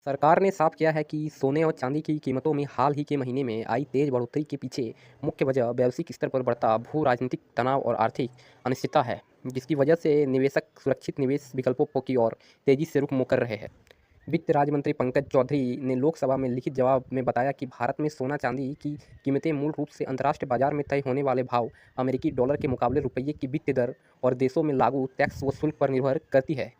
सरकार ने साफ किया है कि सोने और चांदी की कीमतों में हाल ही के महीने में आई तेज बढ़ोतरी के पीछे मुख्य वजह वैश्विक स्तर पर बढ़ता भू-राजनीतिक तनाव और आर्थिक अनिश्चितता है, जिसकी वजह से निवेशक सुरक्षित निवेश विकल्पों की ओर तेजी से रुख कर रहे हैं। वित्त राज्य मंत्री पंकज चौधरी ने लोकसभा में लिखित जवाब में बताया कि भारत में सोना चांदी की कीमतें मूल रूप से अंतर्राष्ट्रीय बाजार में तय होने वाले भाव, अमेरिकी डॉलर के मुकाबले रुपये की वित्तीय दर और देशों में लागू टैक्स व शुल्क पर निर्भर करती है।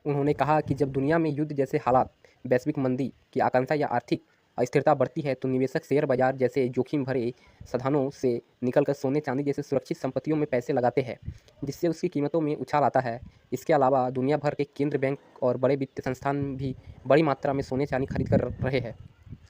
उन्होंने कहा कि जब दुनिया में युद्ध जैसे हालात, वैश्विक मंदी की आशंका या आर्थिक अस्थिरता बढ़ती है, तो निवेशक शेयर बाजार जैसे जोखिम भरे साधनों से निकलकर सोने चांदी जैसे सुरक्षित संपत्तियों में पैसे लगाते हैं, जिससे उसकी कीमतों में उछाल आता है। इसके अलावा दुनिया भर के केंद्र बैंक और बड़े वित्तीय संस्थान भी बड़ी मात्रा में सोने चांदी खरीद कर रहे हैं,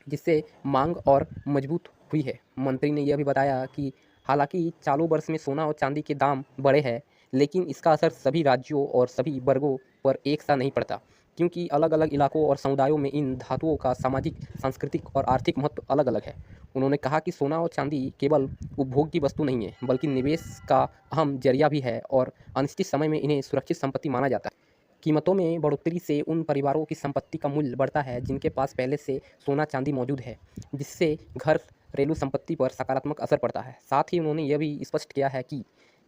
जिससे मांग और मजबूत हुई है। मंत्री ने यह भी बताया कि हालांकि चालू वर्ष में सोना और चांदी के दाम बढ़े हैं, लेकिन इसका असर सभी राज्यों और सभी वर्गों पर एक सा नहीं पड़ता, क्योंकि अलग-अलग इलाकों और समुदायों में इन धातुओं का सामाजिक, सांस्कृतिक और आर्थिक महत्व अलग-अलग है। उन्होंने कहा कि सोना और चांदी केवल उपभोग की वस्तु नहीं है, बल्कि निवेश का अहम जरिया भी है और अनिश्चित समय में इन्हें सुरक्षित संपत्ति माना जाता है। कीमतों में बढ़ोतरी से उन परिवारों की संपत्ति का मूल्य बढ़ता है जिनके पास पहले से सोना चांदी मौजूद है, जिससे घर, घरेलू संपत्ति पर सकारात्मक असर पड़ता है। साथ ही उन्होंने यह भी स्पष्ट किया है कि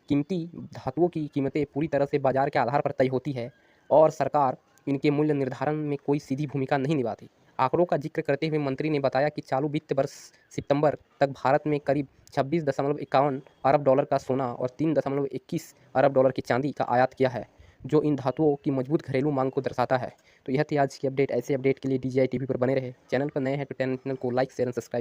कीमती धातुओं की कीमतें पूरी तरह से बाजार के आधार पर तय होती है और सरकार इनके मूल्य निर्धारण में कोई सीधी भूमिका नहीं निभाती। आंकड़ों का जिक्र करते हुए मंत्री ने बताया कि चालू वित्त वर्ष सितंबर तक भारत में करीब 26.51 अरब डॉलर का सोना और 3.21 अरब डॉलर की चांदी का आयात किया है, जो इन धातुओं की मजबूत घरेलू मांग को दर्शाता है। तो यह थी आज की अपडेट। ऐसे अपडेट के लिए DGI टीवी पर बने रहे। चैनल पर नए हैं तो चैनल को लाइक, शेयर एंड सब्सक्राइब करें।